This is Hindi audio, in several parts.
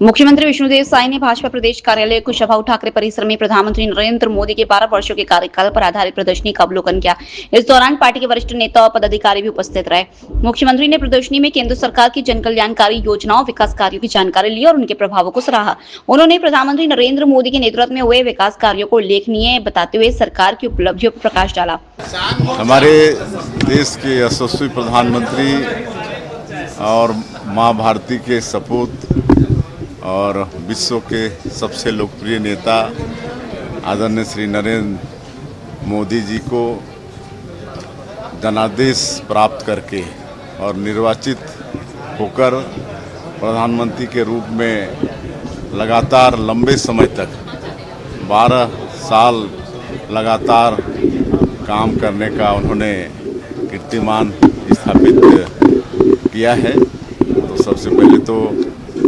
मुख्यमंत्री विष्णुदेव साई ने भाजपा प्रदेश कार्यालय कुशाभाऊ ठाकरे परिसर में प्रधानमंत्री नरेंद्र मोदी के 12 वर्षों के कार्यकाल पर आधारित प्रदर्शनी का अवलोकन किया। इस दौरान पार्टी के वरिष्ठ नेता और पदाधिकारी भी उपस्थित रहे। मुख्यमंत्री ने प्रदर्शनी में केंद्र सरकार की जन कल्याणकारी योजनाओं, विकास कार्यों की जानकारी ली और उनके प्रभावों को सराहा। उन्होंने प्रधानमंत्री नरेंद्र मोदी के नेतृत्व में हुए विकास कार्यों को उल्लेखनीय बताते हुए सरकार की उपलब्धियों पर प्रकाश डाला। हमारे देश के यशस्वी प्रधानमंत्री और माँ भारती के सपूत और विश्व के सबसे लोकप्रिय नेता आदरणीय श्री नरेंद्र मोदी जी को जनादेश प्राप्त करके और निर्वाचित होकर प्रधानमंत्री के रूप में लगातार लंबे समय तक 12 साल लगातार काम करने का उन्होंने कीर्तिमान स्थापित किया है। तो सबसे पहले तो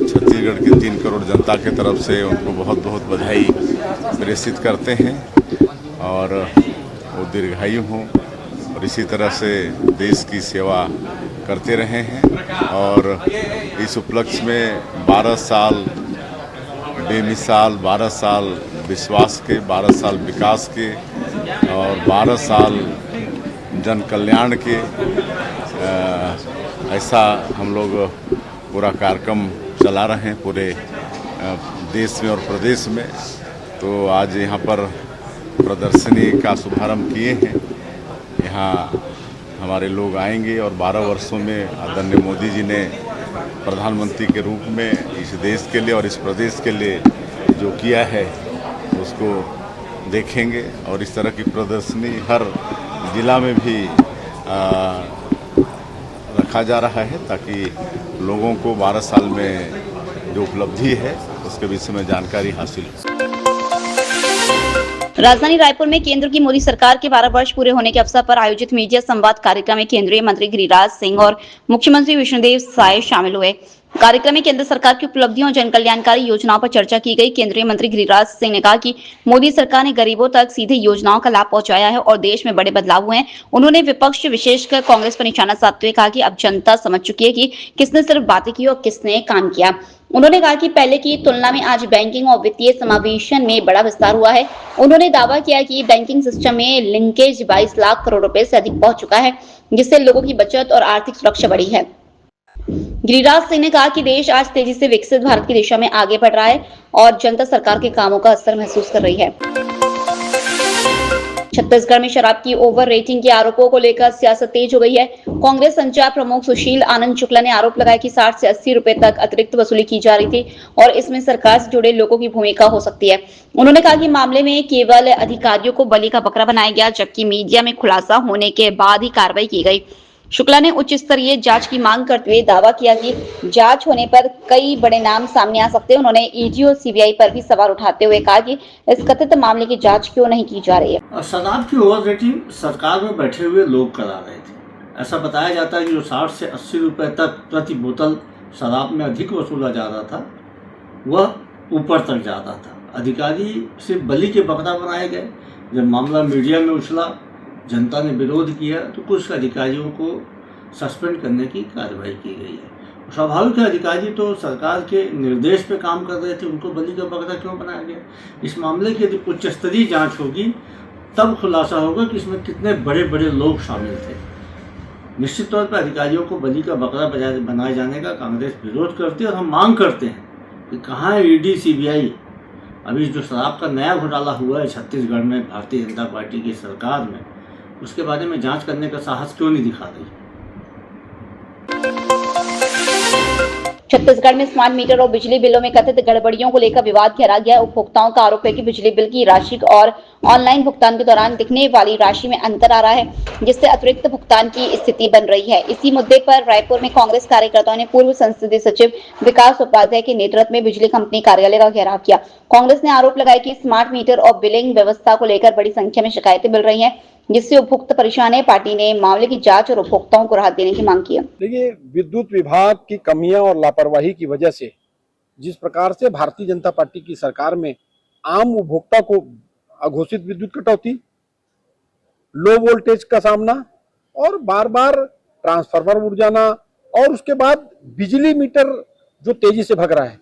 छत्तीसगढ़ की 3 करोड़ जनता की तरफ से उनको बहुत बहुत बधाई प्रेषित करते हैं और वो दीर्घायु हों और इसी तरह से देश की सेवा करते रहे हैं। और इस उपलक्ष्य में 12 साल बेमिसाल, 12 साल विश्वास के, 12 साल विकास के और 12 साल जन कल्याण के, ऐसा हम लोग पूरा कार्यक्रम चला रहे हैं पूरे देश में और प्रदेश में। तो आज यहाँ पर प्रदर्शनी का शुभारंभ किए हैं। यहाँ हमारे लोग आएंगे और 12 वर्षों में आदरणीय मोदी जी ने प्रधानमंत्री के रूप में इस देश के लिए और इस प्रदेश के लिए जो किया है उसको देखेंगे। और इस तरह की प्रदर्शनी हर जिला में भी रखा जा रहा है ताकि लोगों को 12 साल में जो उपलब्धि है उसके विषय में जानकारी हासिल हो। राजधानी रायपुर में केंद्र की मोदी सरकार के 12 वर्ष पूरे होने के अवसर पर आयोजित मीडिया संवाद कार्यक्रम में केंद्रीय मंत्री गिरिराज सिंह और मुख्यमंत्री विष्णुदेव साय शामिल हुए। कार्यक्रम में केंद्र सरकार की उपलब्धियों और जन कल्याणकारी योजनाओं पर चर्चा की गई। केंद्रीय मंत्री गिरिराज सिंह ने कहा कि मोदी सरकार ने गरीबों तक सीधे योजनाओं का लाभ पहुंचाया है और देश में बड़े बदलाव हुए हैं। उन्होंने विपक्ष विशेषकर कांग्रेस पर निशाना साधते हुए कहा कि अब जनता समझ चुकी है कि किसने सिर्फ बातें की और किसने काम किया। उन्होंने कहा कि पहले की तुलना में आज बैंकिंग और वित्तीय समावेशन में बड़ा विस्तार हुआ है। उन्होंने दावा किया कि बैंकिंग सिस्टम में लिंकेज 22 लाख करोड़ रुपए से अधिक पहुंच चुका है, जिससे लोगों की बचत और आर्थिक सुरक्षा बढ़ी है। गिरिराज सिंह ने कहा कि देश आज तेजी से विकसित भारत की दिशा में आगे बढ़ रहा है और जनता सरकार के कामों का असर महसूस कर रही है। छत्तीसगढ़ में शराब की ओवर रेटिंग के आरोपों को लेकर सियासत तेज हो गई है। कांग्रेस संचार प्रमुख सुशील आनंद शुक्ला ने आरोप लगाया कि 60 से 80 रुपए तक अतिरिक्त वसूली की जा रही थी और इसमें सरकार से जुड़े लोगों की भूमिका हो सकती है। उन्होंने कहा कि मामले में केवल अधिकारियों को बलि का बकरा बनाया गया, जबकि मीडिया में खुलासा होने के बाद ही कार्रवाई की गई। शुक्ला ने उच्च स्तरीय जांच की मांग करते हुए दावा किया कि जांच होने पर कई बड़े नाम सामने आ सकते हैं। उन्होंने ईडी और सीबीआई पर भी सवाल उठाते हुए कहा कि इस कथित मामले की जांच क्यों नहीं की जा रही है। शराब की ओवर रेटिंग सरकार में बैठे हुए लोग करा रहे थे। ऐसा बताया जाता है कि जो 60 से 80 रुपए तक प्रति बोतल शराब में अधिक वसूला जा रहा था वह ऊपर तक जाता था। अधिकारी सिर्फ बलि के बकरा बनाए गए। जब मामला मीडिया में उछला, जनता ने विरोध किया तो कुछ अधिकारियों को सस्पेंड करने की कार्रवाई की गई है। स्वाभाविक है, अधिकारी तो सरकार के निर्देश पे काम कर रहे थे, उनको बलि का बकरा क्यों बनाया गया। इस मामले की यदि उच्च स्तरीय जांच होगी तब खुलासा होगा कि इसमें कितने बड़े बड़े लोग शामिल थे। निश्चित तौर पर अधिकारियों को बलि का बकरा बनाए जाने का कांग्रेस विरोध करती है और हम मांग करते हैं कि कहाँ है ईडी सीबीआई। अभी जो शराब का नया घोटाला हुआ है छत्तीसगढ़ में भारतीय जनता पार्टी की सरकार में, उसके बारे में जांच करने का साहस क्यों नहीं दिखा रही। छत्तीसगढ़ में स्मार्ट मीटर और बिजली बिलों में कथित गड़बड़ियों को लेकर विवाद घेरा गया। उपभोक्ताओं का आरोप है कि बिजली बिल की राशि और ऑनलाइन भुगतान के दौरान दिखने वाली राशि में अंतर आ रहा है, जिससे अतिरिक्त भुगतान की स्थिति बन रही है। इसी मुद्दे पर रायपुर में कांग्रेस कार्यकर्ताओं ने पूर्व संसदीय सचिव विकास उपाध्याय के नेतृत्व में बिजली कंपनी कार्यालय का घेराव किया। कांग्रेस ने आरोप लगाया कि स्मार्ट मीटर और बिलिंग व्यवस्था को लेकर बड़ी संख्या में शिकायतें मिल रही हैं, जिससे उपभोक्ता परेशान है। पार्टी ने मामले की जांच और उपभोक्ताओं को राहत देने की मांग की है। देखिए, विद्युत विभाग की कमियां और लापरवाही की वजह से जिस प्रकार से भारतीय जनता पार्टी की सरकार में आम उपभोक्ता को अघोषित विद्युत कटौती, लो वोल्टेज का सामना और बार बार ट्रांसफार्मर उड़ जाना और उसके बाद बिजली मीटर जो तेजी से भग रहा है,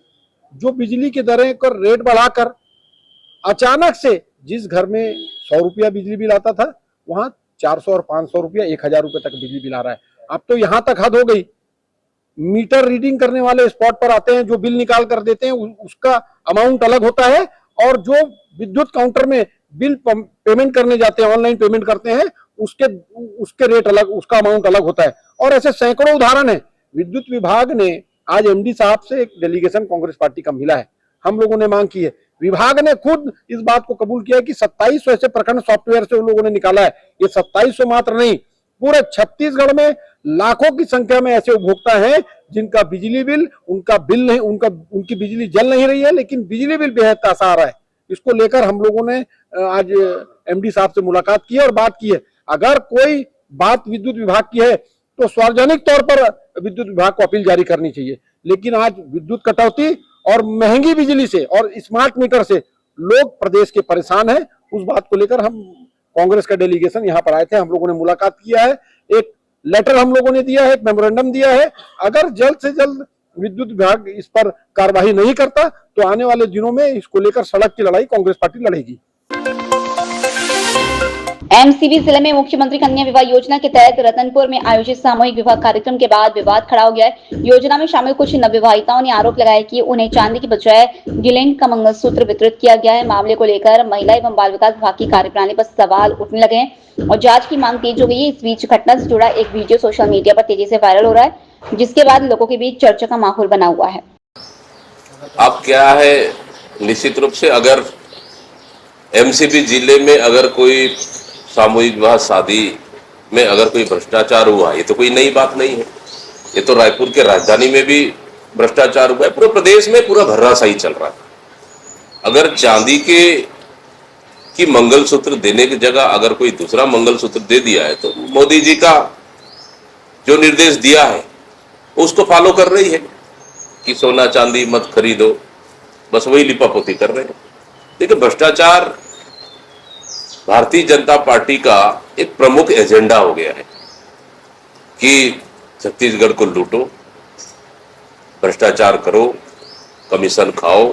जो बिजली की दरें कर रेट बढ़ाकर अचानक से जिस घर में 100 रुपया बिजली बिल आता था वहां 400 और 500 रुपया 1000 रुपये तक बिजली बिल आ रहा है। अब तो यहां तक हद हो गई, मीटर रीडिंग करने वाले स्पॉट पर आते हैं, जो बिल निकाल कर देते हैं उसका अमाउंट अलग होता है, और जो विद्युत काउंटर में बिल पेमेंट करने जाते हैं, ऑनलाइन पेमेंट करते हैं, उसके रेट अलग, उसका अमाउंट अलग होता है। और ऐसे सैकड़ों उदाहरण है। विद्युत विभाग ने आज एमडी साहब से एक डेलीगेशन कांग्रेस पार्टी का मिला है, हम लोगों ने मांग की है। विभाग ने खुद इस बात को कबूल किया कि 2700 ऐसे प्रखंड सॉफ्टवेयर से उन लोगों ने निकाला है। ये 2700 मात्र नहीं, पूरे छत्तीसगढ़ में लाखों की संख्या में ऐसे उपभोक्ता हैं जिनका बिजली बिल, उनका बिल नहीं, उनकी बिजली जल नहीं रही है, लेकिन बिजली बिल बेहद तासा आ रहा है। इसको लेकर हम लोगों ने आज एमडी साहब से मुलाकात की है और बात की है। अगर कोई बात विद्युत विभाग की है तो सार्वजनिक तौर पर विद्युत विभाग को अपील जारी करनी चाहिए। लेकिन आज विद्युत कटौती और महंगी बिजली से और स्मार्ट मीटर से लोग प्रदेश के परेशान हैं। उस बात को लेकर हम कांग्रेस का डेलीगेशन यहाँ पर आए थे, हम लोगों ने मुलाकात किया है, एक लेटर हम लोगों ने दिया है, एक मेमोरेंडम दिया है। अगर जल्द से जल्द विद्युत विभाग इस पर कार्रवाई नहीं करता तो आने वाले दिनों में इसको लेकर सड़क की लड़ाई कांग्रेस पार्टी लड़ेगी। एमसीबी जिले में मुख्यमंत्री कन्या विवाह योजना के तहत रतनपुर में आयोजित सामूहिक विवाह कार्यक्रम के बाद विवाद खड़ा हो गया है। योजना में शामिल कुछ नवविवाहिताओं ने आरोप लगाया कि उन्हें चांदी की बजाय गिलेंड का मंगलसूत्र वितरित किया गया है। मामले को लेकर महिला एवं बाल विकास विभाग की कार्यप्रणाली पर सवाल उठने लगे हैं और जांच की मांग तेज हो गई है। इस बीच घटना से जुड़ा एक वीडियो सोशल मीडिया पर तेजी से वायरल हो रहा है, जिसके बाद लोगों के बीच चर्चा का माहौल बना हुआ है। अब क्या है, निश्चित रूप से अगर एमसीबी जिले में अगर कोई सामूहिक विवाह शादी में अगर कोई भ्रष्टाचार हुआ, ये तो कोई नई बात नहीं है। ये तो रायपुर के राजधानी में भी भ्रष्टाचार हुआ है, पूरे प्रदेश में पूरा धर्राशाही चल रहा है। अगर चांदी की मंगलसूत्र देने की जगह अगर कोई दूसरा मंगलसूत्र दे दिया है तो मोदी जी का जो निर्देश दिया है उसको फॉलो कर रही है कि सोना चांदी मत खरीदो, बस वही लिपापोती कर रहे हैं। देखिए, भ्रष्टाचार भारतीय जनता पार्टी का एक प्रमुख एजेंडा हो गया है कि छत्तीसगढ़ को लूटो, भ्रष्टाचार करो, कमीशन खाओ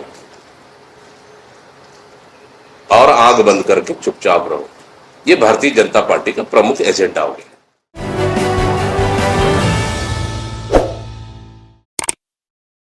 और आंख बंद करके चुपचाप रहो। ये भारतीय जनता पार्टी का प्रमुख एजेंडा हो गया।